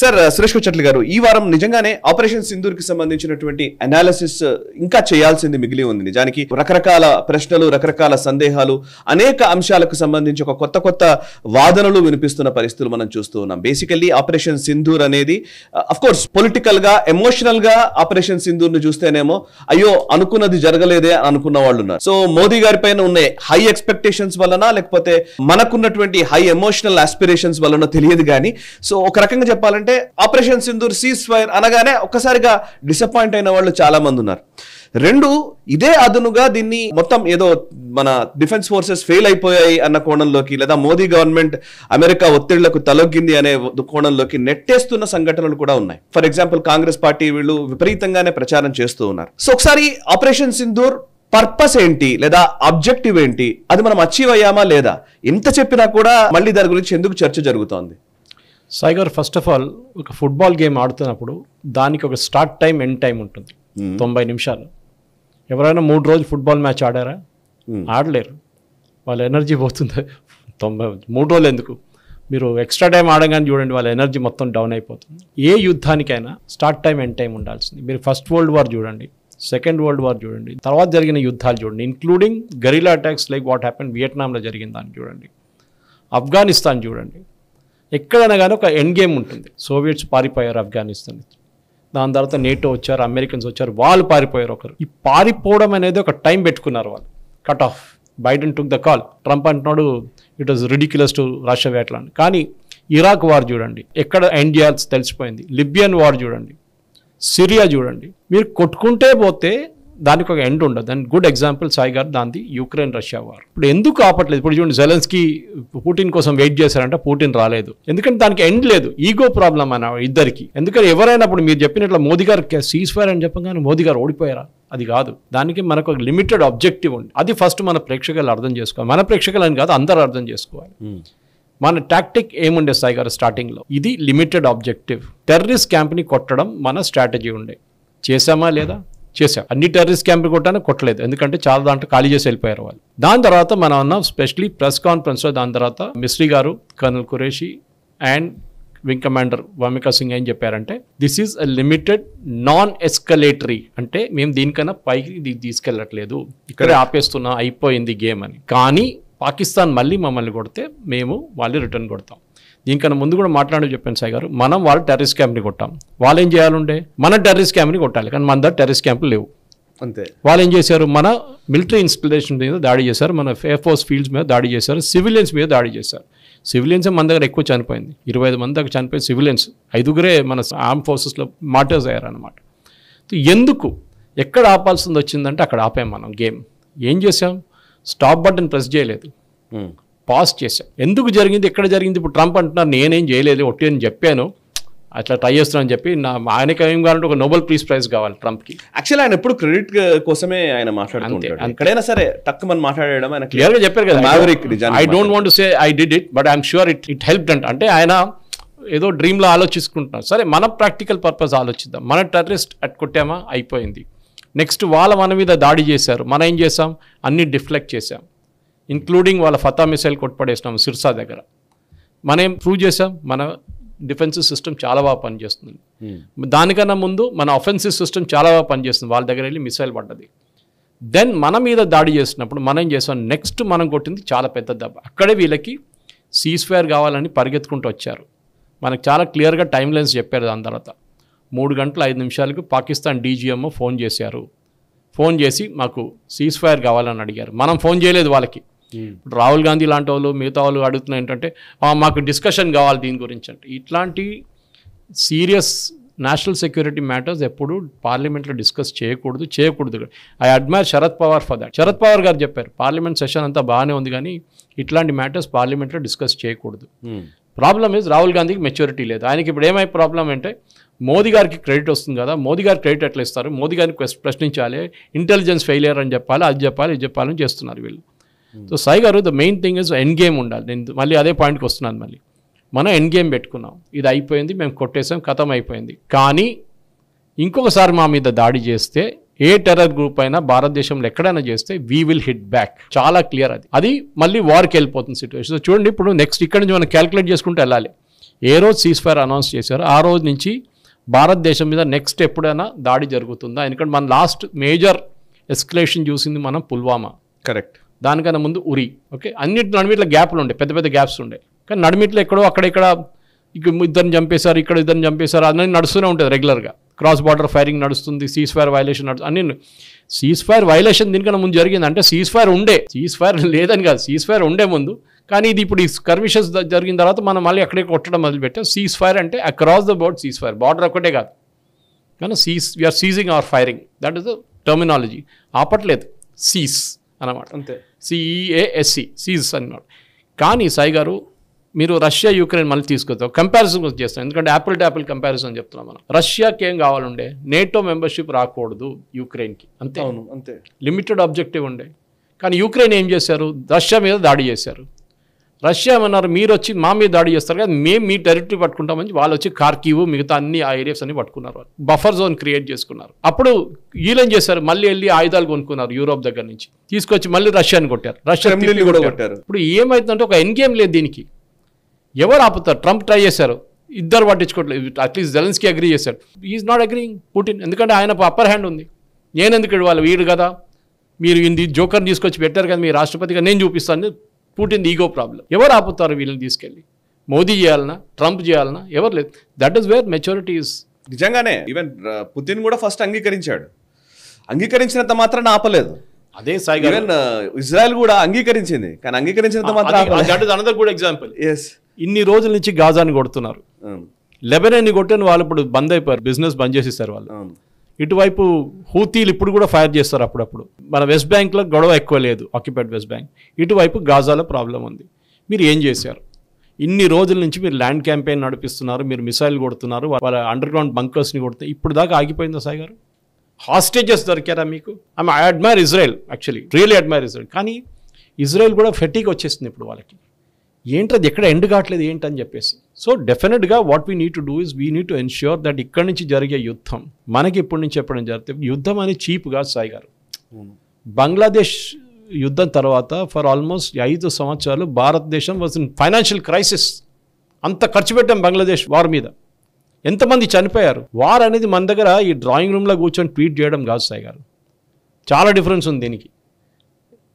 Sir Suresh కొచ్చట్ల గారు, ఈ వారం నిజంగానే ఆపరేషన్ సింధూర్ కి సంబంధించినటువంటి అనాలిసిస్ ఇంకా చేయాల్సింది మిగిలి ఉంది. నిజానికి రకరకాల ప్రశ్నలు, రకరకాల సందేహాలు, అనేక అంశాలకు సంబంధించి ఒక కొత్త వాదనలు వినిపిస్తున్న పరిస్థితులు మనం చూస్తూ ఉన్నాం. బేసికల్లీ ఆపరేషన్ సింధూర్ అనేది అఫ్ కోర్స్ పొలిటికల్ గా, ఎమోషనల్ గా ఆపరేషన్ సింధూర్ ని చూస్తేనేమో అయ్యో అనుకున్నది జరగలేదే అని అనుకున్న వాళ్ళు ఉన్నారు. సో మోదీ గారి పైన ఉన్న హై ఎక్స్పెక్టేషన్స్ వలన, లేకపోతే మనకున్నటువంటి హై ఎమోషనల్ ఆస్పిరేషన్స్ వలన తెలియదు కానీ, సో ఒక రకంగా చెప్పాలంటే ఆపరేషన్ సింధూర్ సీజ్ ఫైర్ అనగానే ఒక్కసారిగా డిసప్పాయింట్ అయిన వాళ్ళు చాలా మంది ఉన్నారు. రెండు, ఇదే అదనుగా దీన్ని మొత్తం ఏదో మన డిఫెన్స్ ఫోర్సెస్ ఫెయిల్ అయిపోయాయి అన్న కోణంలోకి, లేదా మోదీ గవర్నమెంట్ అమెరికా ఒత్తిళ్లకు తలొగ్గింది అనే కోణంలోకి నెట్టేస్తున్న సంఘటనలు కూడా ఉన్నాయి. ఫర్ ఎగ్జాంపుల్ కాంగ్రెస్ పార్టీ వీళ్ళు విపరీతంగానే ప్రచారం చేస్తూ ఉన్నారు. సో ఒకసారి ఆపరేషన్ సింధూర్ పర్పస్ ఏంటి, లేదా ఆబ్జెక్టివ్ ఏంటి, అది మనం అచీవ్ అయ్యామా లేదా, ఎంత చెప్పినా కూడా మళ్ళీ దాని గురించి ఎందుకు చర్చ జరుగుతోంది? సాయి గారు, ఫస్ట్ ఆఫ్ ఆల్ ఒక ఫుట్బాల్ గేమ్ ఆడుతున్నప్పుడు దానికి ఒక స్టార్ట్ టైం, ఎండ్ టైం ఉంటుంది. 90 నిమిషాలు. ఎవరైనా 3 రోజులు ఫుట్బాల్ మ్యాచ్ ఆడారా? ఆడలేరు. వాళ్ళ ఎనర్జీ పోతుంది. 3 రోజులు ఎందుకు, మీరు ఎక్స్ట్రా టైం ఆడగానే చూడండి, వాళ్ళ ఎనర్జీ మొత్తం డౌన్ అయిపోతుంది. ఏ యుద్ధానికైనా స్టార్ట్ టైం, ఎండ్ టైం ఉండాల్సింది. మీరు ఫస్ట్ వరల్డ్ వార్ చూడండి, సెకండ్ వరల్డ్ వార్ చూడండి, తర్వాత జరిగిన యుద్ధాలు చూడండి, including guerrilla attacks like what happen వియట్నాంలో జరిగిన దాన్ని చూడండి, ఆఫ్ఘనిస్తాన్ చూడండి. ఎక్కడైనా కానీ ఒక ఎండ్ గేమ్ ఉంటుంది. సోవియట్స్ పారిపోయారు ఆఫ్ఘనిస్తాన్, దాని తర్వాత నేటో వచ్చారు, అమెరికన్స్ వచ్చారు, వాళ్ళు పారిపోయారు ఒకరు. ఈ పారిపోవడం అనేది ఒక టైం పెట్టుకున్నారు వాళ్ళు, cut off. Biden took the call. Trump అంటున్నాడు it was ridiculous to Russia వేట్లాండ్. కానీ ఇరాక్ వార్ చూడండి, ఎక్కడ ఎండ్ చేయాల్సి తెలిసిపోయింది. లిబియన్ వార్ చూడండి, సిరియా చూడండి. మీరు కొట్టుకుంటే పోతే దానికి ఒక ఎండ్ ఉండదు. దాని గుడ్ ఎగ్జాంపుల్ సాయి గారు, దాని యుక్రెయిన్ రష్యా వార్. ఇప్పుడు ఎందుకు ఆపట్లేదు? ఇప్పుడు చూడండి, జెలెన్స్కీ పుటిన్ కోసం వెయిట్ చేశారంటే పుటిన్ రాలేదు. ఎందుకంటే దానికి ఎండ్ లేదు. ఈగో ప్రాబ్లం అన్న ఇద్దరికి. ఎందుకంటే ఎవరైనా ఇప్పుడు మీరు చెప్పినట్లు మోదీ గారు సీజ్ ఫైర్ అని చెప్పగానే మోదీ గారు ఓడిపోయారా? అది కాదు. దానికి మనకు ఒక లిమిటెడ్ ఆబ్జెక్టివ్ ఉంది. అది ఫస్ట్ మన ప్రేక్షకులు అర్థం చేసుకోవాలి. మన ప్రేక్షకులు అని కాదు, అందరూ అర్థం చేసుకోవాలి. మన టాక్టిక్ ఏముండే సాయి గారు స్టార్టింగ్లో? ఇది లిమిటెడ్ ఆబ్జెక్టివ్. టెర్రరిస్ట్ క్యాంప్ని కొట్టడం మన స్ట్రాటజీ ఉండే. చేసామా లేదా? చేసాం. అన్ని టెర్రరిస్ట్ క్యాంపులు కొట్టాను, కొట్టలేదు. ఎందుకంటే చాలా దాంట్లో ఖాళీ చేసి వెళ్ళిపోయారు వాళ్ళు. దాని తర్వాత మనం అన్నాం, స్పెషలీ ప్రెస్ కాన్ఫరెన్స్లో దాని తర్వాత మిస్రీ గారు, colonel Qureshi and wing commander Vamika Singh ఏం చెప్పారంటే, this is a limited non escalatory. అంటే మేము దీనికన్నా పైకి తీసుకెళ్ళట్లేదు, ఇక్కడే ఆపేస్తున్నా, అయిపోయింది గేమ్ అని. కానీ పాకిస్తాన్ మళ్ళీ మమ్మల్ని కొడితే మేము వాళ్ళు రిటర్న్ కొడతాం. దీనికన్నా ముందు కూడా మాట్లాడి చెప్పాను సాయి గారు, మనం వాళ్ళు టెర్రరిస్ట్ క్యాంప్ని కొట్టాం. వాళ్ళు ఏం చేయాలంటే మన టెర్రరిస్ట్ క్యాంప్ని కొట్టాలి, కానీ మన దగ్గర టెర్రరిస్ట్ క్యాంపులు లేవు. అంతే. వాళ్ళు ఏం చేశారు? మన మిలిటరీ ఇన్స్టాలేషన్ మీద దాడి చేశారు, మన ఎయిర్ ఫోర్స్ ఫీల్డ్స్ మీద దాడి చేశారు, సివిలియన్స్ మీద దాడి చేశారు. సివిలియన్స్ మన దగ్గర ఎక్కువ చనిపోయింది. 25 మంది దాకా చనిపోయింది సివిలియన్స్. 5గురే మన ఆర్మ్ ఫోర్సెస్లో మార్టర్స్ అయ్యారన్నమాట. ఎందుకు ఎక్కడ ఆపాల్సింది వచ్చిందంటే అక్కడ ఆపాం మనం గేమ్. ఏం చేసాం? స్టాప్ బటన్ ప్రెస్ చేయలేదు, పాస్ చేశాం. ఎందుకు జరిగింది, ఎక్కడ జరిగింది? ఇప్పుడు ట్రంప్ అంటున్నారు నేనేం చేయలేదు, ఒట్టి అని చెప్పాను, అట్లా ట్రై చేస్తున్నాను అని చెప్పి. ఆయనకి ఏం కావాలంటే ఒక నోబెల్ పీస్ ప్రైజ్ కావాలి ట్రంప్కి. యాక్చువల్లీ ఆయన ఎప్పుడు క్రెడిట్ కోసమే ఆయన మాట్లాడుతుంటారు. ఎక్కడైనా సరే తక్కువని మాట్లాడడం ఆయన క్లియర్గా చెప్పారు కదా, I don't want to say I did it but I'm sure it helped అంటే ఆయన ఏదో డ్రీమ్లో ఆలోచించుకుంటున్నారు. సరే, మన ప్రాక్టికల్ పర్పస్ ఆలోచిద్దాం. మన టెర్రరిస్ట్ కొట్టామా, అయిపోయింది. నెక్స్ట్ మన మీద దాడి చేశారు, మనం ఏం చేసాం? అన్ని డిఫ్లెక్ట్ చేసాం, ఇంక్లూడింగ్ వాళ్ళ ఫతా మిసైల్ కొట్టుపడేసినాం సిర్సా దగ్గర. మనం ఏం ప్రూవ్ చేసాం? మన డిఫెన్సివ్ సిస్టమ్ చాలా బాగా పనిచేస్తుంది. దానికన్నా ముందు మన ఆఫెన్సివ్ సిస్టమ్ చాలా బాగా పనిచేస్తుంది. వాళ్ళ దగ్గర వెళ్ళి మిసైల్ పడ్డది. దెన్ మన మీద దాడి చేసినప్పుడు మనం ఏం చేసాం? నెక్స్ట్ మనం కొట్టింది చాలా పెద్ద దెబ్బ. అక్కడే వీళ్ళకి సీజ్ ఫైర్ కావాలని పరిగెత్తుకుంటూ వచ్చారు. మనకు చాలా క్లియర్గా టైం లైన్స్ చెప్పారు. దాని తర్వాత 3 గంటల 5 నిమిషాలకు పాకిస్తాన్ డీజీఎంఓ ఫోన్ చేశారు. ఫోన్ చేసి మాకు సీజ్ ఫైర్ కావాలని అడిగారు. మనం ఫోన్ చేయలేదు వాళ్ళకి. రాహుల్ గాంధీ లాంటి వాళ్ళు, మిగతా వాళ్ళు అడుగుతున్నా ఏంటంటే మాకు డిస్కషన్ కావాలి దీని గురించి అంటే. ఇట్లాంటి సీరియస్ నేషనల్ సెక్యూరిటీ మ్యాటర్స్ ఎప్పుడు పార్లమెంట్లో డిస్కస్ చేయకూడదు. I admire Sharad Pawar for that. Sharad Pawar గారు చెప్పారు పార్లమెంట్ సెషన్ అంతా బాగానే ఉంది కానీ ఇట్లాంటి మ్యాటర్స్ పార్లమెంట్లో డిస్కస్ చేయకూడదు. ప్రాబ్లమ్ ఇస్ రాహుల్ గాంధీకి మెచ్యూరిటీ లేదు. ఆయనకి ఇప్పుడు ఏమై ప్రాబ్లం అంటే మోదీ గారికి క్రెడిట్ వస్తుంది కదా, మోదీ గారికి క్రెడిట్ ఎట్లా ఇస్తారు? మోదీ గారిని ప్రశ్నించాలి, ఇంటెలిజెన్స్ ఫెయిలియర్ అని చెప్పాలి, అది చెప్పాలి, ఇది చెప్పాలని చేస్తున్నారు వీళ్ళు. సో సాయి గారు, the main thing is end game ఉండాలి. నేను మళ్ళీ అదే పాయింట్కి వస్తున్నాను. మళ్ళీ మనం ఎండ్ గేమ్ పెట్టుకున్నాం, ఇది అయిపోయింది, మేము కొట్టేసాం, ఖతం అయిపోయింది. కానీ ఇంకొకసారి మా మీద దాడి చేస్తే, ఏ టెర్రర్ గ్రూప్ అయినా భారతదేశంలో ఎక్కడైనా చేస్తే వీ విల్ హిట్ బ్యాక్. చాలా క్లియర్ అది మళ్ళీ వార్కి వెళ్ళిపోతుంది సిచ్యువేషన్. చూడండి, ఇప్పుడు నెక్స్ట్ ఇక్కడ నుంచి మనం క్యాలిక్యులేట్ చేసుకుంటూ వెళ్ళాలి. ఏ రోజు సీజ్ ఫైర్ అనౌన్స్ చేశారో ఆ రోజు నుంచి భారతదేశం మీద నెక్స్ట్ ఎప్పుడైనా దాడి జరుగుతుందా? ఎందుకంటే మన లాస్ట్ మేజర్ ఎస్కలేషన్ చూసింది మనం పుల్వామా, కరెక్ట్. దానికన్నా ముందు ఉరి. ఓకే, అన్నిటి నడిమిట్ల గ్యాప్లు ఉండే, పెద్ద పెద్ద గ్యాప్స్ ఉండే. కానీ నడిమిట్లో ఎక్కడో అక్కడెక్కడ ఇద్దరిని చంపేశారు, ఇక్కడ ఇద్దరిని చంపేశారు, అన్నీ నడుస్తూనే ఉంటుంది రెగ్యులర్గా. క్రాస్ బార్డర్ ఫైరింగ్ నడుస్తుంది, సీజ్ ఫైర్ వైలేషన్ అన్ని. సీజ్ ఫైర్ వైలేషన్ దీనికన్నా ముందు జరిగింది అంటే సీజ్ ఫైర్ ఉండే, సీజ్ ఫైర్ లేదని కాదు, సీజ్ ఫైర్ ఉండే ముందు. కానీ ఇది ఇప్పుడు ఈ స్కర్మిషెస్ జరిగిన తర్వాత మనం మళ్ళీ అక్కడే కొట్టడం మొదలుపెట్టాం. సీజ్ ఫైర్ అంటే across the board cease fire, border ఒకటే కాదు. కానీ we're ceasing our firing, that is the terminology. ఆపట్లేదు, సీజ్ అన్నమాట, అంతే. CEASE, సీజ్ అన్నమాట. కానీ సాయి గారు మీరు రష్యా యుక్రెయిన్ మళ్ళీ తీసుకొస్తాం, కంపారిజన్ చేస్తాం. ఎందుకంటే యాపిల్ టు యాపిల్ కంపారిజన్ చెప్తున్నాం మనం. రష్యాకి ఏం కావాలండే, నేటో మెంబర్షిప్ రాకూడదు యుక్రెయిన్కి, అంతే. అవును, అంతే. లిమిటెడ్ ఆబ్జెక్టివ్ ఉండే. కానీ యుక్రెయిన్ ఏం చేశారు, రష్యా మీద దాడి చేశారు. రష్యా ఏమన్నారు, మీరు వచ్చి మా మీద దాడి చేస్తారు కదా, మేము మీ టెరిటరీ పట్టుకుంటామని వాళ్ళు వచ్చి కార్కివ్ మిగతా అన్ని ఆ ఏరియాస్ అన్ని పట్టుకున్నారు. బఫర్ జోన్ క్రియేట్ చేసుకున్నారు. అప్పుడు వీళ్ళేం చేశారు, మళ్ళీ వెళ్ళి ఆయుధాలు కొనుక్కున్నారు యూరోప్ దగ్గర నుంచి, తీసుకొచ్చి మళ్ళీ రష్యాని కొట్టారు. రష్యా కూడా కొట్టారు. ఇప్పుడు ఏమైతుందంటే ఒక ఎండ్ గేమ్ లేదు దీనికి. ఎవరు ఆపుతారు? ట్రంప్ ట్రై చేశారు, ఇద్దరు పట్టించుకోవట్లేదు. అట్లీస్ట్ జెలెన్స్కీ అగ్రీ చేశాడు, ఈజ్ నాట్ అగ్రీయింగ్ పుటిన్. ఎందుకంటే ఆయన అప్పర్ హ్యాండ్ ఉంది. నేను ఎందుకు ఇవ్వాలి, వీడు కదా, మీరు ఇది జోకర్ని తీసుకొచ్చి పెట్టారు కదా మీ రాష్ట్రపతిగా, నేను చూపిస్తాను. Putin ego problem. ఎవరు ఆపుతారు వీళ్ళని తీసుకెళ్ళి? మోదీ చేయాలన్నా, ట్రంప్ చేయాలన్నా, ఎవరు లేదు. That is where maturity is. నిజంగానే ఈవెన్ పుతిన్ కూడా ఫస్ట్ అంగీకరించాడు, అంగీకరించినంత మాత్రాన ఆపలేదు. అదే సాయి ఈవెన్ ఇజ్రాయెల్ కూడా అంగీకరించింది, కానీ అంగీకరించినంత మాత్రం అనదర్ గుడ్ ఎగ్జాంపుల్. ఇన్ని రోజుల నుంచి గాజాని కొడుతున్నారు, లెబనాన్ని కొట్టిన వాళ్ళు ఇప్పుడు బంద్ అయిపోయారు, బిజినెస్ బంద్ చేసేసారు వాళ్ళు. ఇటువైపు హూతీలు ఇప్పుడు కూడా ఫైర్ చేస్తారు అప్పుడప్పుడు. మన వెస్ట్ బ్యాంక్లో గొడవ ఎక్కువ లేదు, ఆక్యుపైడ్ వెస్ట్ బ్యాంక్. ఇటువైపు గాజాలో ప్రాబ్లం ఉంది. మీరు ఏం చేశారు? ఇన్ని రోజుల నుంచి మీరు ల్యాండ్ క్యాంపెయిన్ నడిపిస్తున్నారు, మీరు మిసైల్ కొడుతున్నారు, వాళ్ళ అండర్ గ్రౌండ్ బంకర్స్ని కొడుతున్నారు. ఇప్పుడు దాకా ఆగిపోయిందా సాయి గారు? హాస్టేజెస్ దొరికారా మీకు? I admire Israel, actually really admire Israel. కానీ ఇజ్రాయెల్ కూడా ఫెటీగ్ వచ్చేస్తుంది ఇప్పుడు వాళ్ళకి. ఏంటది, ఎక్కడ ఎండ్ కావట్లేదు ఏంటని చెప్పేసి. సో డెఫినెట్గా what we need to do is we need to ensure that ఇక్కడి నుంచి జరిగే యుద్ధం మనకి ఇప్పటి నుంచి ఎప్పటి నుంచి జరిగితే, యుద్ధం అని చీప్గా సాయి గారు. బంగ్లాదేశ్ యుద్ధం తర్వాత ఫర్ ఆల్మోస్ట్ 5 సంవత్సరాలు భారతదేశం వాజ్ ఇన్ ఫైనాన్షియల్ క్రైసిస్. అంత ఖర్చు పెట్టాం బంగ్లాదేశ్ వార్ మీద, ఎంతమంది చనిపోయారు. వార్ అనేది మన దగ్గర ఈ డ్రాయింగ్ రూమ్లో కూర్చొని ట్వీట్ చేయడం కాదు సాయి గారు, చాలా డిఫరెన్స్ ఉంది దీనికి.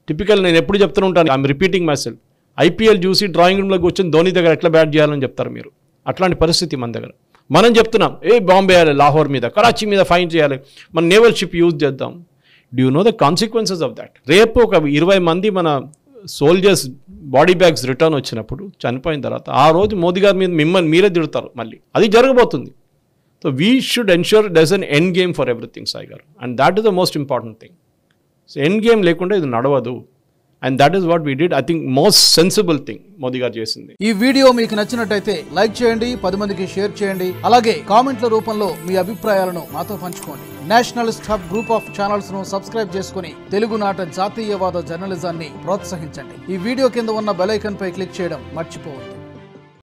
టిపికల్ నేను ఎప్పుడు చెప్తూ ఉంటాను, I'm repeating my self. IPL చూసి డ్రాయింగ్ రూమ్లో కూర్చొని ధోని దగ్గర ఎట్లా బ్యాట్ చేయాలని చెప్తారు మీరు. అట్లాంటి పరిస్థితి మన దగ్గర. మనం చెప్తున్నాం బాంబే వేయాలి, లాహోర్ మీద, కరాచీ మీద ఫైన్ చేయాలి, మన నేవల్ షిప్ యూజ్ చేద్దాం. Do you know the consequences of that? రేపు ఒక 20 మంది మన సోల్జర్స్ బాడీ బ్యాగ్స్ రిటర్న్ వచ్చినప్పుడు, చనిపోయిన తర్వాత, ఆ రోజు మోదీ గారి మీద మిమ్మల్ని మీరే తిడతారు మళ్ళీ. అది జరగబోతుంది. So we should ensure there is an end game for everything Sai గారు, and that is the most important thing. So end game లేకుండా ఇది నడవదు. And that is what we did. I think most sensible thing Modi గారు చేసింది. ఈ video మీకు నచ్చినట్టయితే like చేయండి, 10 మందికి షేర్ చేయండి. అలాగే కామెంట్ల రూపంలో మీ అభిప్రాయాలను మాతో పంచుకోండి. Nationalist hub group of channels ను సబ్స్క్రైబ్ చేసుకుని తెలుగునాట జాతీయవాద జర్నలిజాన్ని ప్రోత్సహించండి. ఈ వీడియో కింద ఉన్న బెల్ ఐకాన్ పై క్లిక్ చేయడం మర్చిపోవద్దు.